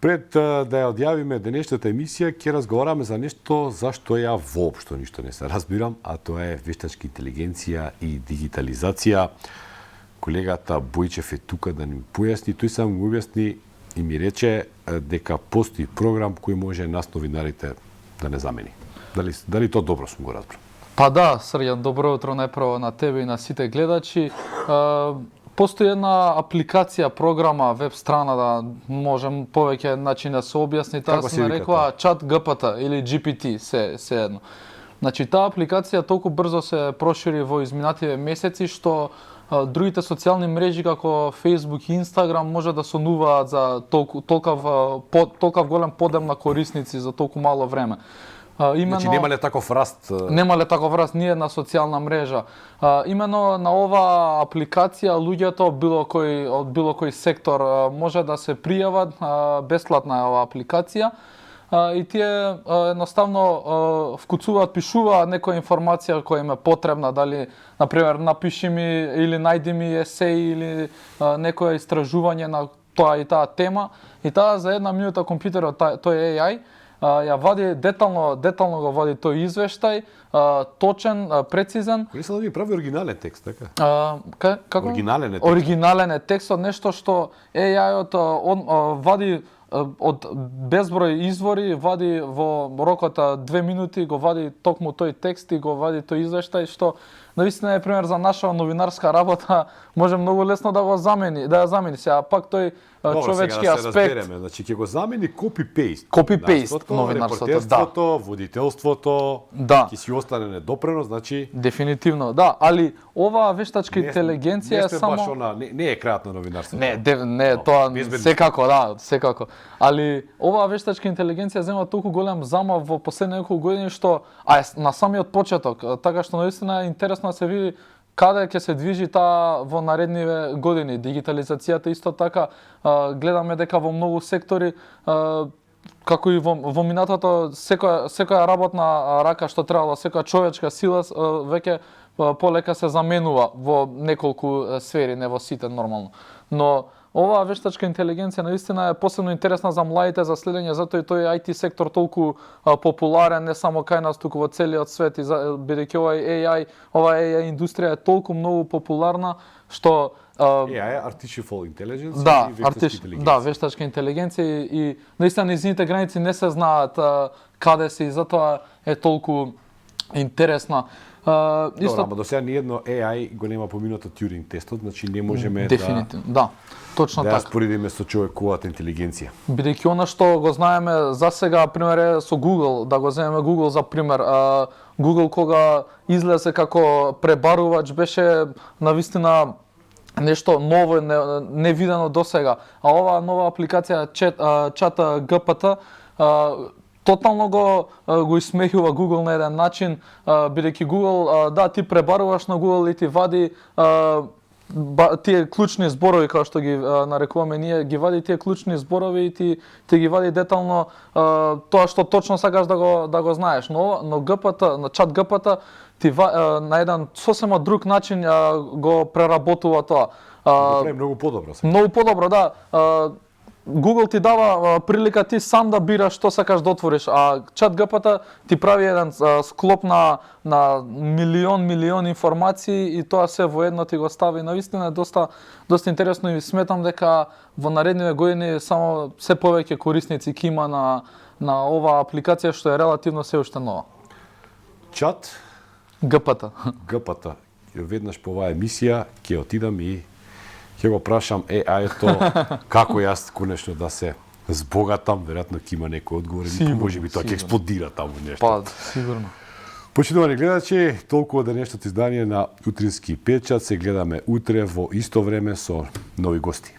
Пред да ја одјавиме денешната емисија, ќе разговараме за нешто за што ја воопшто ништо не се разбирам, а тоа е вештачка интелигенција и дигитализација. Колегата Бојчев е тука да ни појасни, тој само го објасни и ми рече дека постои програм кој може нас новинарите да не замени. Дали тоа добро сум го разбрал? Па да, Срđan, добро утро најпрво на тебе и на сите гледачи. Постои една апликација, програма, веб страна, да можем повеќе начини да се објасни, таа се нарекува ChatGPT или GPT, се едно. Значи, таа апликација толку брзо се прошири во изминативе месеци, што другите социјални мрежи како Facebook и Instagram може да сонуваат за толков голем подем на корисници за толку мало време. Значи немале таков раст? Немале таков раст ни една социјална мрежа. Имено на оваа апликација луѓето од било кој сектор може да се пријават, бесплатна е оваа апликација. И тие едноставно вкуцуваат, пишуваат некоја информација која им е потребна, дали, например, напиши ми или најди ми есеј или некоја истражување на тоа и таа тема. И таа за една минута компјутерот, тој AI, ја вади детално го вади тој извештај, точен, прецизен. Мислам да ми прави оригинален текст, така? Како? Оригинален е текст. Оригинален е текстот, нешто што AI-от вади од безброј извори, вади во рокот 2 минути, го вади токму тој текст и го вади тој извештај, што навистина е пример за наша новинарска работа, може многу лесно да го замени, да ја замени се, а пак тој човечки аспект. Сега да се разбереме, значи ќе го замени копи-пейст. Копи-пейст новинарството, да. Водителството, да. Ќе си остане недопрено, значи дефинитивно, да, али оваа вештачка интелигенција е само не е крајот на новинарството. Не, тоа секако, да, секако. Али оваа вештачка интелигенција зема толку голем замав во последните неколку години што на самиот почеток, така што наистина е интересно да се види каде ќе се движи таа во наредниве години. Дигитализацијата исто така, гледаме дека во многу сектори, како и во минатото, секоја работна рака што требало, секоја човечка сила веќе полека се заменува во неколку сфери, не во сите нормално. Но оваа вештачка интелигенција наистина е посебно интересна за младите, за следење, затоа и тој IT сектор толку популарен не само кај нас, туку во целиот свет, бидејќи оваа AI индустрија е толку многу популарна што AI е Artificial Intelligence да, вештачка интелигенција и наистина низините граници не се знаат каде се и затоа е толку интересна. Добро, ама до сега ниедно AI го нема поминато Тюринг тестот, значи не можеме да, точно така. Да ја споредиме со човековата интелигенција. Бидејќи она што го знаеме за сега, пример е со Google, да го земеме Google за пример. Google кога излезе како пребарувач беше навистина нешто ново, невидено до сега. А оваа нова апликација ChatGPT тотално го исмејува Google на еден начин, бидејќи Google, да, ти пребаруваш на Google и ти вади тие клучни зборови, како што ги нарекуваме ние, ги вади тие клучни зборови и ти ги вади детално тоа што точно сакаш да го знаеш. Но ChatGPT ти на еден сосема друг начин го преработува тоа. Го прави многу подобро. Многу подобро, да. Google ти дава прилика ти сам да бираш што сакаш да отвориш, а ChatGPT ти прави еден склоп на милион информации и тоа се во едно ти го стави. Навистина е доста интересно и сметам дека во наредниве години само се повеќе корисници ќе има на оваа апликација што е релативно се уште нова. GPT. Веднаш по оваа емисија ќе отидам и ќе го прашам AI-то како јас конечно да се збогатам, веројатно ќе има некој одговор и можеби тоа ќе експлодира таму нешто. Па, сигурно. Почитувани гледачи, толку денешното издание на Утрински печат. Се гледаме утре во исто време со нови гости.